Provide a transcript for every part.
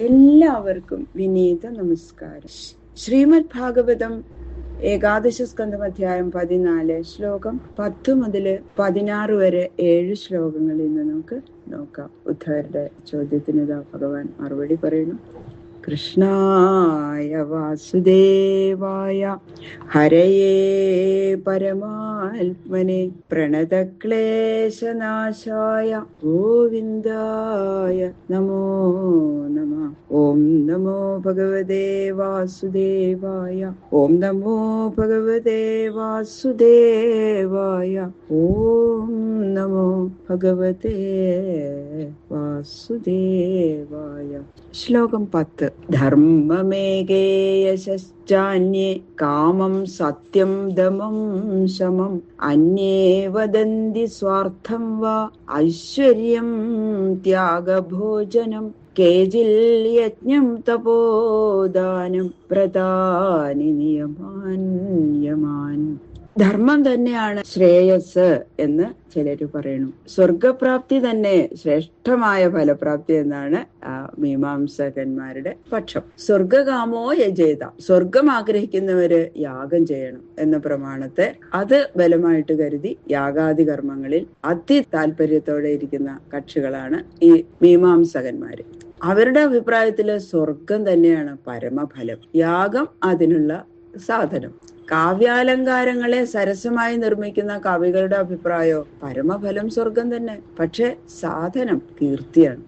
എല്ലാവർക്കും വിനീത നമസ്കാരം. ശ്രീമദ് ഭാഗവതം ഏകാദശ സ്കന്ധം അധ്യായം 14 ശ്ലോകം 10 മുതൽ 16 വരെ 7 ശ്ലോകങ്ങളിൽ നിന്ന് നമുക്ക് നോക്കാം. ഉദ്ധവരുടെ ചോദ്യത്തിന് ഭഗവാൻ മറുപടി പറയുന്നു. കൃഷ്ണായ വാസുദേവായ ഹരയേ പരമാത്മനെ പ്രണതക്ലേശനാശായ ഗോവിന്ദായ നമോ നമഃ. ഓം നമോ ഭഗവതേ വാസുദേവായ. ഓം നമോ ഭഗവതേ വാസുദേവായ. ഓം നമോ ഭഗവതേ വാസുദേവായ. ശ്ലോകം 10. ധർമ്മമേകേ യശശ്ചാന്യേ കാമം സത്യം ദമം ശമം അന്യേ വദന്തി സ്വാർത്ഥം വാ ഐശ്വര്യം ത്യാഗഭോജനം കേചിൽ യജ്ഞം തപോദാനം വ്രതാനി നിയമാൻ യമാൻ. ധർമ്മം തന്നെയാണ് ശ്രേയസ് എന്ന് ചിലര് പറയുന്നു. സ്വർഗപ്രാപ്തി തന്നെ ശ്രേഷ്ഠമായ ഫലപ്രാപ്തി എന്നാണ് മീമാംസകന്മാരുടെ പക്ഷം. സ്വർഗകാമോ യജേത, സ്വർഗം ആഗ്രഹിക്കുന്നവര് യാഗം ചെയ്യണം എന്ന പ്രമാണത്തെ അത് ബലമായിട്ട് കരുതി യാഗാദി കർമ്മങ്ങളിൽ അതി താല്പര്യത്തോടെ ഇരിക്കുന്ന കക്ഷികളാണ് ഈ മീമാംസകന്മാര്. അവരുടെ അഭിപ്രായത്തില് സ്വർഗം തന്നെയാണ് പരമഫലം, യാഗം അതിനുള്ള സാധനം. കാവ്യാലങ്കാരങ്ങളെ സരസമായി നിർമ്മിക്കുന്ന കവികളുടെ അഭിപ്രായോ പരമഫലം സ്വർഗം തന്നെ, പക്ഷെ സാധനം കീർത്തിയാണ്.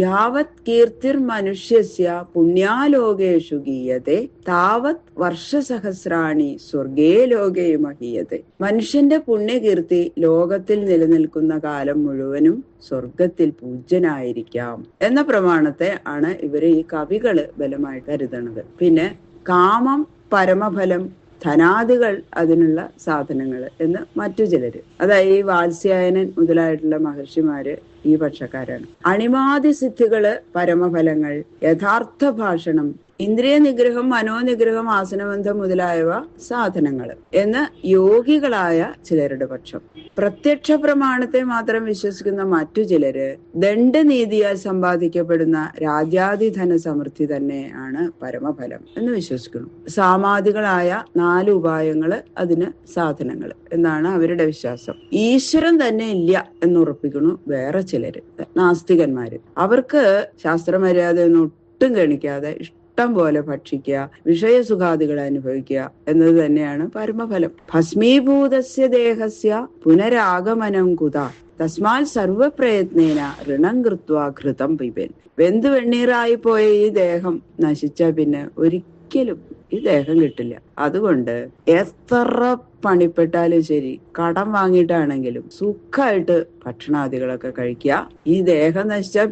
യാവത് കീർത്തിർ മനുഷ്യസ്യ പുണ്യാലോകേഷു ഗീയത്തെ താവത് വർഷസഹസ്രാണി സ്വർഗേ ലോകേ മഹീയത്തെ. മനുഷ്യന്റെ പുണ്യകീർത്തി ലോകത്തിൽ നിലനിൽക്കുന്ന കാലം മുഴുവനും സ്വർഗത്തിൽ പൂജ്യനായിരിക്കാം എന്ന പ്രമാണത്തെ ആണ് ഇവര് ഈ കവികള് ബലമായി കരുതണത്. പിന്നെ കാമം പരമഫലം, ധനാദികൾ അതിനുള്ള സാധനങ്ങൾ എന്ന് മറ്റു ചിലര്, അതായത് ഈ വാത്സ്യായനൻ മുതലായിട്ടുള്ള മഹർഷിമാര് ഈ പക്ഷക്കാരാണ്. അണിമാതി സിദ്ധികള് പരമഫലങ്ങൾ, യഥാർത്ഥ ഭാഷണം, ഇന്ദ്രിയ നിഗ്രഹം, മനോനിഗ്രഹം, ആസനബന്ധം മുതലായവ സാധനങ്ങൾ എന്ന് യോഗികളായ ചിലരുടെ പക്ഷം. പ്രത്യക്ഷ പ്രമാണത്തെ മാത്രം വിശ്വസിക്കുന്ന മറ്റു ചിലര് ദണ്ഡനീതിയാൽ സമ്പാദിക്കപ്പെടുന്ന രാജ്യാധിധന സമൃദ്ധി തന്നെ ആണ് പരമഫലം എന്ന് വിശ്വസിക്കുന്നു. സാമാദികളായ 4 ഉപായങ്ങള് അതിന് സാധനങ്ങൾ എന്നാണ് അവരുടെ വിശ്വാസം. ഈശ്വരൻ തന്നെ ഇല്ല എന്നുറപ്പിക്കുന്നു വേറെ ചിലര്, നാസ്തികന്മാര്. അവർക്ക് ശാസ്ത്രമര്യാദയൊന്നും ഒട്ടും ഗണിക്കാതെ ഇഷ്ടം പോലെ ഭക്ഷിക്കുക, വിഷയസുഖാദികളെ അനുഭവിക്കുക എന്നത് തന്നെയാണ് പരമഫലം. ഭസ്മീഭൂതസ്യ ദേഹസ്യ പുനരാഗമനം കുത തസ്മാൽ സർവപ്രയത്നേന ഋണം കൃത്വാ ഘൃതം പിബൻ. വെന്തു വെണ്ണീറായി പോയ ഈ ദേഹം നശിച്ച പിന്നെ ഒരിക്കലും ഈ ദേഹം കിട്ടില്ല. അതുകൊണ്ട് എത്ര പണിപ്പെട്ടാലും ശരി, കടം വാങ്ങിയിട്ടാണെങ്കിലും സുഖമായിട്ട് ഭക്ഷണാദികളൊക്കെ കഴിക്കുക. ഈ ദേഹം നശിച്ചാൽ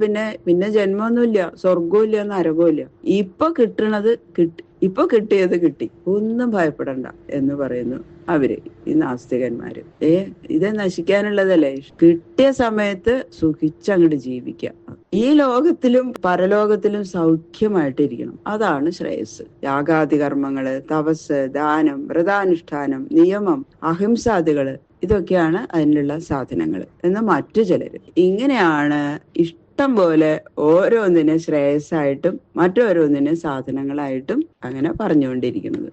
പിന്നെ ജന്മമൊന്നുമില്ല, സ്വർഗവും ഇല്ല, നരകവും ഇല്ല. ഇപ്പൊ കിട്ടിയത് കിട്ടി, ഒന്നും ഭയപ്പെടണ്ട എന്ന് പറയുന്നു അവര്, ഈ നാസ്തികന്മാര്. ഇത് നശിക്കാനുള്ളതല്ലേ, കിട്ടിയ സമയത്ത് സുഖിച്ചങ്ങോട്ട് ജീവിക്കുക. ഈ ലോകത്തിലും പരലോകത്തിലും സൗഖ്യമായിട്ടിരിക്കണം, അതാണ് ശ്രേയസ്. യാഗാദി കർമ്മങ്ങള്, തപസ്, ദാനം, വ്രതാനുഷ്ഠാനം, നിയമം, അഹിംസാദികള് ഇതൊക്കെയാണ് അതിനുള്ള സാധനങ്ങൾ എന്ന് മറ്റു ചിലര്. ഇങ്ങനെയാണ് ഇഷ്ടം പോലെ ഓരോന്നിനെ ശ്രേയസ്സായിട്ടും മറ്റോരോന്നിനെ സാധനങ്ങളായിട്ടും അങ്ങനെ പറഞ്ഞുകൊണ്ടിരിക്കുന്നത്.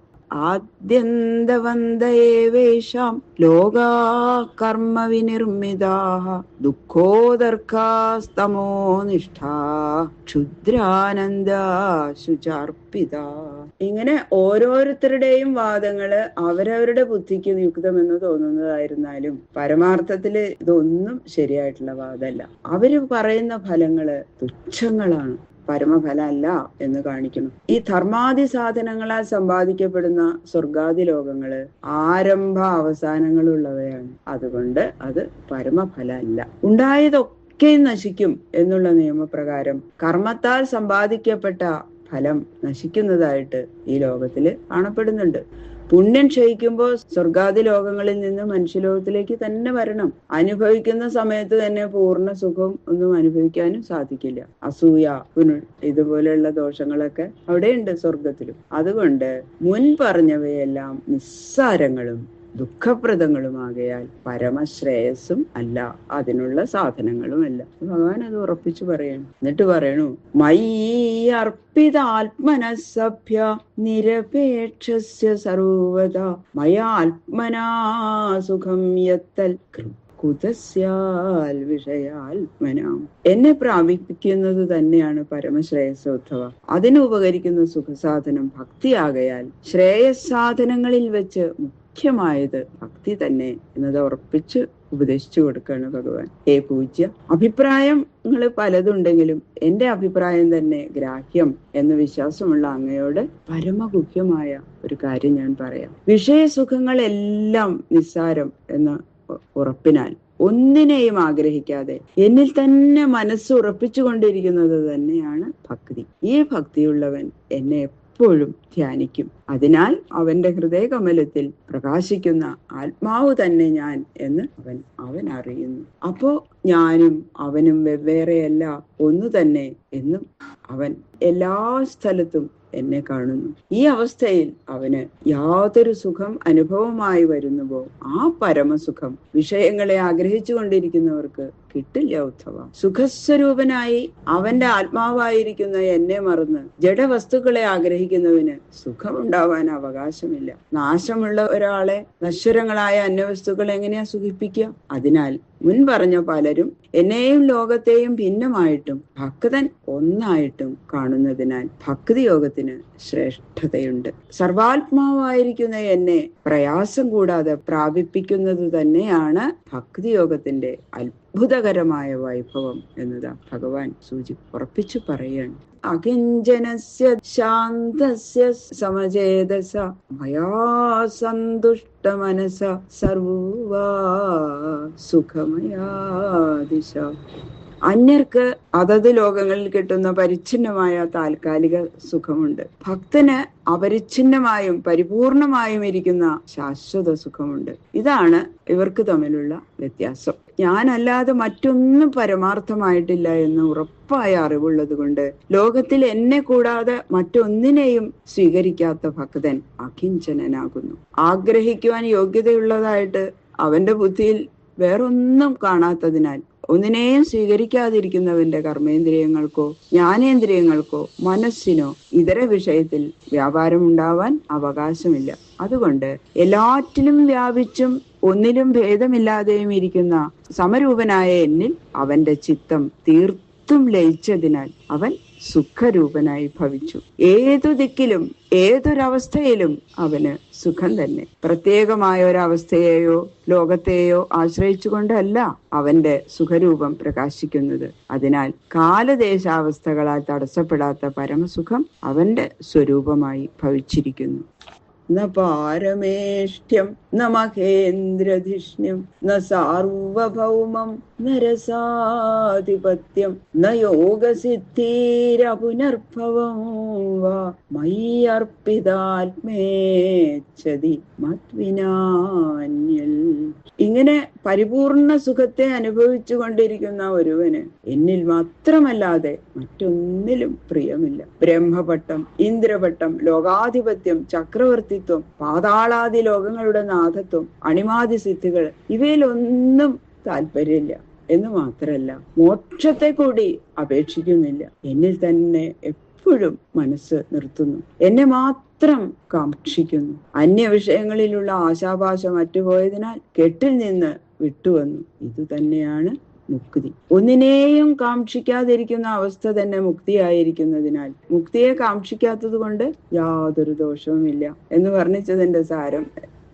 ആദ്യന്തവന്തയേവേഷാം ലോകാ കർമ്മ വിനിർമ്മിതാഃ ദുഃഖോദർക്കാസ്തമോ നിഷ്ഠാ ക്ഷുദ്രാനന്ദാ ശുചാർപ്പിതാ. ഇങ്ങനെ ഓരോരുത്തരുടെയും വാദങ്ങള് അവരവരുടെ ബുദ്ധിക്ക് യുക്തമെന്ന് തോന്നുന്നതായിരുന്നാലും പരമാർത്ഥത്തില് ഇതൊന്നും ശരിയായിട്ടുള്ള വാദമല്ല. അവര് പറയുന്ന ഫലങ്ങള് തുച്ഛങ്ങളാണ്, പരമഫല അല്ല എന്ന് കാണിക്കണം. ഈ ധർമാദി സാധനങ്ങളാൽ സമ്പാദിക്കപ്പെടുന്ന സ്വർഗാദി ലോകങ്ങള് ആരംഭ അവസാനങ്ങളുള്ളവയാണ്. അതുകൊണ്ട് അത് പരമഫല അല്ല. ഉണ്ടായതൊക്കെ നശിക്കും എന്നുള്ള നിയമപ്രകാരം കർമ്മത്താൽ സമ്പാദിക്കപ്പെട്ട ഫലം നശിക്കുന്നതായിട്ട് ഈ ലോകത്തില് കാണപ്പെടുന്നുണ്ട്. പുണ്യം ക്ഷയിക്കുമ്പോൾ സ്വർഗാദി ലോകങ്ങളിൽ നിന്ന് മനുഷ്യലോകത്തിലേക്ക് തന്നെ വരണം. അനുഭവിക്കുന്ന സമയത്ത് തന്നെ പൂർണ്ണ സുഖം ഒന്നും അനുഭവിക്കാനും സാധിക്കില്ല. അസൂയ, ഇതുപോലെയുള്ള ദോഷങ്ങളൊക്കെ അവിടെയുണ്ട് സ്വർഗത്തിലും. അതുകൊണ്ട് മുൻ പറഞ്ഞവയെല്ലാം നിസ്സാരങ്ങളും ദുഃഖപ്രദങ്ങളുമാകയാൽ പരമശ്രേയസ്സും അല്ല, അതിനുള്ള സാധനങ്ങളുമല്ല. ഭഗവാൻ അത് ഉറപ്പിച്ചു പറയണം. എന്നിട്ട് പറയണു, മയീ അർപ്പിതാത്മനഃസഭ്യ നിരപേക്ഷസ്യ സർവദാ മയാത്മനാ സുഖം യത്തൽ കുതസ്യാൽ വിഷയാത്മനാം. എന്നെ പ്രാപിക്കുന്നത് തന്നെയാണ് പരമശ്രേയസോദ്ധവ. അതിന് ഉപകരിക്കുന്ന സുഖസാധനം ഭക്തിയാകയാൽ ശ്രേയസാധനങ്ങളിൽ വെച്ച് മുഖ്യമായത് ഭക്തി തന്നെ എന്നത് ഉറപ്പിച്ച് ഉപദേശിച്ചു കൊടുക്കുകയാണ് ഭഗവാൻ. ഹേ പൂജ്യ, അഭിപ്രായങ്ങൾ പലതുണ്ടെങ്കിലും എന്റെ അഭിപ്രായം തന്നെ ഗ്രാഹ്യം എന്ന് വിശ്വാസമുള്ള അങ്ങയോട് പരമഗുഹ്യമായ ഒരു കാര്യം ഞാൻ പറയാം. വിഷയസുഖങ്ങളെല്ലാം നിസ്സാരം എന്ന ഉറപ്പിനാൽ ഒന്നിനെയും ആഗ്രഹിക്കാതെ എന്നിൽ തന്നെ മനസ്സ് ഉറപ്പിച്ചുകൊണ്ടിരിക്കുന്നത് തന്നെയാണ് ഭക്തി. ഈ ഭക്തിയുള്ളവൻ എന്നെ എപ്പോഴും ധ്യാനിക്കും. അതിനാൽ അവന്റെ ഹൃദയകമലത്തിൽ പ്രകാശിക്കുന്ന ആത്മാവ് തന്നെ ഞാൻ എന്ന് അവൻ അറിയുന്നു. അപ്പോ ഞാനും അവനും വെവ്വേറെയല്ല, ഒന്നു തന്നെ എന്നും അവൻ എല്ലാ സ്ഥലത്തും എന്നെ കാണുന്നു. ഈ അവസ്ഥയിൽ അവന് യാതൊരു സുഖം അനുഭവമായി വരുന്നുവോ ആ പരമസുഖം വിഷയങ്ങളെ ആഗ്രഹിച്ചു കൊണ്ടിരിക്കുന്നവർക്ക് കിട്ടില്ല ഉദ്ധവ. സുഖസ്വരൂപനായി അവന്റെ ആത്മാവായിരിക്കുന്ന എന്നെ മറന്ന് ജഡവസ്തുക്കളെ ആഗ്രഹിക്കുന്നവന് സുഖമുണ്ടാവാൻ അവകാശമില്ല. നാശമുള്ള ഒരാളെ നശ്വരങ്ങളായ അന്യവസ്തുക്കൾ എങ്ങനെയാ സുഖിപ്പിക്കുക? അതിനാൽ മുൻ പറഞ്ഞ പലരും എന്നെയും ലോകത്തെയും ഭിന്നമായിട്ടും ഭക്തൻ ഒന്നായിട്ടും കാണുന്നതിനാൽ ഭക്തി യോഗത്തിന് ശ്രേഷ്ഠതയുണ്ട്. സർവാത്മാവായിരിക്കുന്ന എന്നെ പ്രയാസം കൂടാതെ പ്രാപിപ്പിക്കുന്നത് തന്നെയാണ് ഭക്തി യോഗത്തിന്റെ അത്ഭുതകരമായ വൈഭവം എന്നതാ ഭഗവാൻ ഉറപ്പിച്ചു പറയുകയാണ്. അകിഞ്ചനസ്യ ശാന്തസ്യ സമചേതസ മയാ സന്തുഷ്ട മനസ സർവാ സുഖമയാ ദിശ. അന്യർക്ക് അതത് ലോകങ്ങളിൽ കിട്ടുന്ന പരിച്ഛിന്നമായ താൽക്കാലിക സുഖമുണ്ട്. ഭക്തന് അപരിച്ഛിന്നമായും പരിപൂർണമായും ഇരിക്കുന്ന ശാശ്വത സുഖമുണ്ട്. ഇതാണ് ഇവർക്ക് തമ്മിലുള്ള വ്യത്യാസം. ഞാനല്ലാതെ മറ്റൊന്നും പരമാർത്ഥമായിട്ടില്ല എന്ന് ഉറപ്പായ അറിവുള്ളത് കൊണ്ട് ലോകത്തിൽ എന്നെ കൂടാതെ മറ്റൊന്നിനെയും സ്വീകരിക്കാത്ത ഭക്തൻ അകിഞ്ചനനാകുന്നു. ആഗ്രഹിക്കുവാൻ യോഗ്യതയുള്ളതായിട്ട് അവന്റെ ബുദ്ധിയിൽ വേറൊന്നും കാണാത്തതിനാൽ ഒന്നിനെയും സ്വീകരിക്കാതിരിക്കുന്നവന്റെ കർമ്മേന്ദ്രിയങ്ങൾക്കോ ജ്ഞാനേന്ദ്രിയങ്ങൾക്കോ മനസ്സിനോ ഇതര വിഷയത്തിൽ വ്യാപാരമുണ്ടാവാൻ അവകാശമില്ല. അതുകൊണ്ട് എല്ലാറ്റിലും വ്യാപിച്ചും ഒന്നിലും ഭേദമില്ലാതെയും ഇരിക്കുന്ന സമരൂപനായ എന്നിൽ അവന്റെ ചിത്തം തീർത്തും ലയിച്ചതിനാൽ അവൻ സുഖരൂപനായി ഭവിച്ചു. ഏതു ദിക്കിലും ഏതൊരവസ്ഥയിലും അവന് സുഖം തന്നെ. പ്രത്യേകമായ ഒരവസ്ഥയെയോ ലോകത്തെയോ ആശ്രയിച്ചുകൊണ്ടല്ല അവന്റെ സുഖരൂപം പ്രകാശിക്കുന്നത്. അതിനാൽ കാലദേശാവസ്ഥകളാൽ തടസ്സപ്പെടാത്ത പരമസുഖം അവന്റെ സ്വരൂപമായി ഭവിച്ചിരിക്കുന്നു. ന പാരമേഷ്ഠ്യം ന മഹേന്ദ്രധിഷ്ണ്യം ന സാർവഭൗമം ന രസാധിപത്യം ന യോഗസിദ്ധിരപുനർഭവം വാ മയി അർപ്പിതാത്മേച്ഛതി മദ്വിനാന്യൽ. ഇങ്ങനെ പരിപൂർണ സുഖത്തെ അനുഭവിച്ചു കൊണ്ടിരിക്കുന്ന ഒരുവന് എന്നിൽ മാത്രമല്ലാതെ മറ്റൊന്നിലും പ്രിയമില്ല. ബ്രഹ്മപട്ടം, ഇന്ദ്രപട്ടം, ലോകാധിപത്യം, ചക്രവർത്തിത്വം, പാതാളാദി ലോകങ്ങളുടെ നാഥത്വം, അണിമാതി സിദ്ധികൾ ഇവയിലൊന്നും താല്പര്യമില്ല എന്ന് മാത്രല്ല മോക്ഷത്തെ കൂടി അപേക്ഷിക്കുന്നില്ല. എന്നിൽ തന്നെ എപ്പോഴും മനസ്സ് നിർത്തുന്നു, എന്നെ മാത്രം കാക്ഷിക്കുന്നു. അന്യ വിഷയങ്ങളിലുള്ള ആശാപാശം അറ്റുപോയതിനാൽ കെട്ടിൽ നിന്ന് വിട്ടുവന്നു. ഇത് തന്നെയാണ് മുക്തി. ഒന്നിനെയും കാക്ഷിക്കാതിരിക്കുന്ന അവസ്ഥ തന്നെ മുക്തിയായിരിക്കുന്നതിനാൽ മുക്തിയെ കാക്ഷിക്കാത്തത് കൊണ്ട് യാതൊരു ദോഷവുമില്ല എന്ന് വർണ്ണിച്ചതിന്റെ സാരം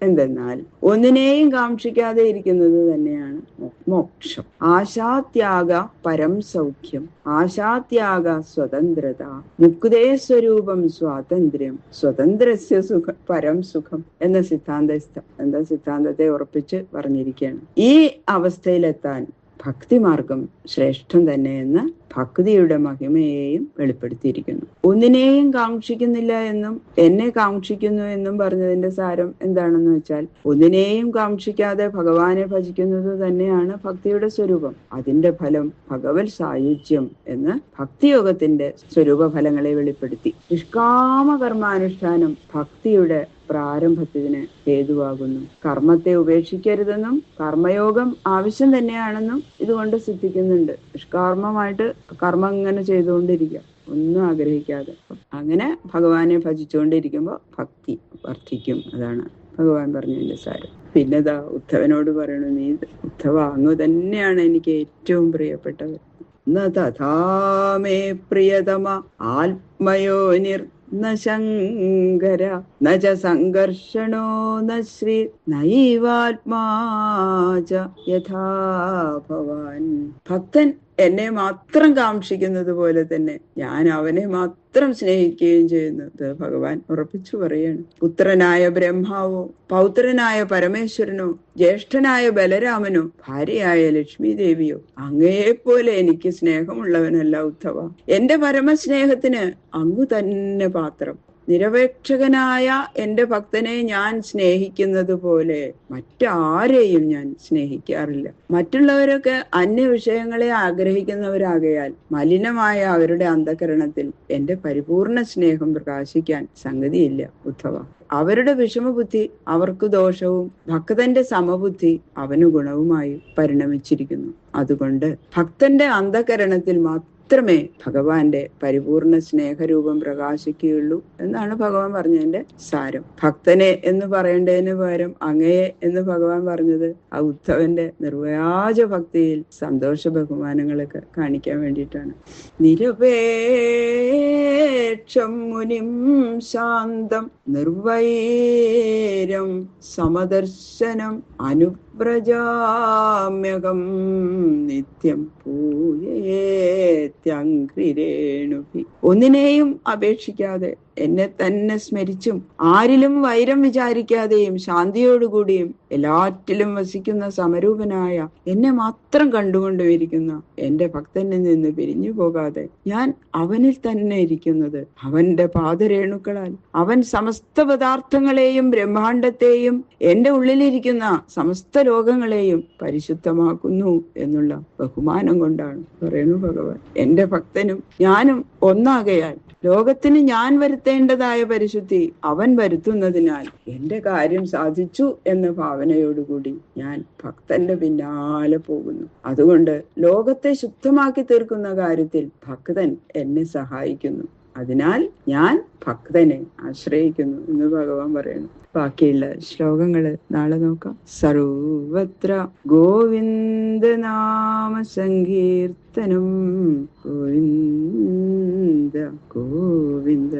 എന്തെന്നാൽ ഒന്നിനെയും കാക്ഷിക്കാതെ ഇരിക്കുന്നത് തന്നെയാണ് മോക്ഷം. ആശാത്യാഗ പരം സൗഖ്യം, ആശാത്യാഗ സ്വതന്ത്രത, മുക്തേ സ്വരൂപം സ്വാതന്ത്ര്യം, സ്വതന്ത്രസ്യ സുഖം പരം സുഖം എന്ന സിദ്ധാന്തത്തെ ഉറപ്പിച്ച് പറഞ്ഞിരിക്കുകയാണ്. ഈ അവസ്ഥയിലെത്താൻ ഭക്തിമാർഗം ശ്രേഷ്ഠം തന്നെയെന്ന് ഭക്തിയുടെ മഹിമയെയും വെളിപ്പെടുത്തിയിരിക്കുന്നു. ഒന്നിനെയും കാക്ഷിക്കുന്നില്ല എന്നും എന്നെ കാക്ഷിക്കുന്നു എന്നും പറഞ്ഞതിന്റെ സാരം എന്താണെന്ന് വെച്ചാൽ ഒന്നിനെയും കാക്ഷിക്കാതെ ഭഗവാനെ ഭജിക്കുന്നത് തന്നെയാണ് ഭക്തിയുടെ സ്വരൂപം. അതിന്റെ ഫലം ഭഗവത് സായുജ്യം എന്ന് ഭക്തിയോഗത്തിന്റെ സ്വരൂപ ഫലങ്ങളെ വെളിപ്പെടുത്തി. നിഷ്കാമ കർമാനുഷ്ഠാനം ഭക്തിയുടെ പ്രാരംഭത്തിന് ഹേതുവാകുന്നു. കർമ്മത്തെ ഉപേക്ഷിക്കരുതെന്നും കർമ്മയോഗം ആവശ്യം തന്നെയാണെന്നും ഇതുകൊണ്ട് സിദ്ധിക്കുന്നുണ്ട്. നിഷ്കാർമ്മമായിട്ട് കർമ്മം ഇങ്ങനെ ചെയ്തുകൊണ്ടിരിക്കുക, ഒന്നും ആഗ്രഹിക്കാതെ. അങ്ങനെ ഭഗവാനെ ഭജിച്ചുകൊണ്ടിരിക്കുമ്പോൾ ഭക്തി വർദ്ധിക്കും. അതാണ് ഭഗവാൻ പറഞ്ഞതിന്റെ സാരം. പിന്നെതാ ഉദ്ധവനോട് പറയണു, നീ ഉദ്ധവ അങ്ങ് തന്നെയാണ് എനിക്ക് ഏറ്റവും പ്രിയപ്പെട്ടവർ. ന തഥാമേ പ്രിയതമ ആത്മയോനിർ ന ശങ്കര ന ച സംഘർഷണോ ന ശ്രീ നൈവാത്മാച യഥാ ഭവാൻ. ഭക്തൻ എന്നെ മാത്രം കാക്ഷിക്കുന്നത് പോലെ തന്നെ ഞാൻ അവനെ മാത്രം സ്നേഹിക്കുകയും ചെയ്യുന്നു. ഇത് ഭഗവാൻ ഉറപ്പിച്ചു പറയാണ്. പുത്രനായ ബ്രഹ്മാവോ, പൗത്രനായ പരമേശ്വരനോ, ജ്യേഷ്ഠനായ ബലരാമനോ, ഭാര്യയായ ലക്ഷ്മി ദേവിയോ അങ്ങയെപ്പോലെ എനിക്ക് സ്നേഹമുള്ളവനല്ല ഉദ്ധവ. എന്റെ പരമസ്നേഹത്തിന് അങ്ങു തന്നെ പാത്രം. നിരപേക്ഷകനായ എന്റെ ഭക്തനെ ഞാൻ സ്നേഹിക്കുന്നത് പോലെ മറ്റാരെയും ഞാൻ സ്നേഹിക്കാറില്ല. മറ്റുള്ളവരൊക്കെ അന്യ വിഷയങ്ങളെ ആഗ്രഹിക്കുന്നവരാകയാൽ മലിനമായ അവരുടെ അന്ധകരണത്തിൽ എന്റെ പരിപൂർണ സ്നേഹം പ്രകാശിക്കാൻ സംഗതിയില്ല ഉദ്ധവ. അവരുടെ വിഷമബുദ്ധി അവർക്ക് ദോഷവും ഭക്തന്റെ സമബുദ്ധി അവന് ഗുണവുമായി പരിണമിച്ചിരിക്കുന്നു. അതുകൊണ്ട് ഭക്തന്റെ അന്ധകരണത്തിൽ മാത്രമേ ഭഗവാന്റെ പരിപൂർണ സ്നേഹരൂപം പ്രകാശിക്കുകയുള്ളൂ എന്നാണ് ഭഗവാൻ പറഞ്ഞതിന്റെ സാരം. ഭക്തനെ എന്ന് പറയേണ്ടതിന് പകരം അങ്ങയെ എന്ന് ഭഗവാൻ പറഞ്ഞത് ആ ഉദ്ധവന്റെ നിർവ്യാജ ഭക്തിയിൽ സന്തോഷ ബഹുമാനങ്ങളൊക്കെ കാണിക്കാൻ വേണ്ടിയിട്ടാണ്. നിരപേക്ഷം മുനിം ശാന്തം നിർവൈരം സമദർശനം അനുവ്രജാമ്യകം നിത്യം പൂയേത്യംഘ്രിരേണുഭി. ഒന്നിനെയും അപേക്ഷിക്കാതെ എന്നെ തന്നെ സ്മരിച്ചും ആരിലും വൈരം വിചാരിക്കാതെയും ശാന്തിയോടുകൂടിയും എല്ലാറ്റിലും വസിക്കുന്ന സമരൂപനായ എന്നെ മാത്രം കണ്ടുകൊണ്ടുമിരിക്കുന്ന എന്റെ ഭക്തനിൽ നിന്ന് പിരിഞ്ഞു പോകാതെ ഞാൻ അവനിൽ തന്നെ ഇരിക്കുന്നത് അവന്റെ പാദരേണുക്കളാൽ അവൻ സമസ്ത പദാർത്ഥങ്ങളെയും ബ്രഹ്മാണ്ടത്തെയും എന്റെ ഉള്ളിലിരിക്കുന്ന സമസ്ത ലോകങ്ങളെയും പരിശുദ്ധമാക്കുന്നു എന്നുള്ള ബഹുമാനം കൊണ്ടാണ് പറയുന്നു ഭഗവാൻ. എന്റെ ഭക്തനും ഞാനും ഒന്നാകയാൽ ലോകത്തിന് ഞാൻ വരുത്തേണ്ടതായ പരിശുദ്ധി അവൻ വരുത്തുന്നതിനാൽ എന്റെ കാര്യം സാധിച്ചു എന്ന ഭാവനയോടുകൂടി ഞാൻ ഭക്തന്റെ പിന്നാലെ പോകുന്നു. അതുകൊണ്ട് ലോകത്തെ ശുദ്ധമാക്കി തീർക്കുന്ന കാര്യത്തിൽ ഭക്തൻ എന്നെ സഹായിക്കുന്നു. അതിനാൽ ഞാൻ ഭക്തനെ ആശ്രയിക്കുന്നു എന്ന് ഭഗവാൻ പറയുന്നു. ബാക്കിയുള്ള ശ്ലോകങ്ങള് നാളെ നോക്കാം. സർവത്ര ഗോവിന്ദ നാമ സങ്കീർത്തനം ഗോവിന്ദ ഗോവിന്ദ.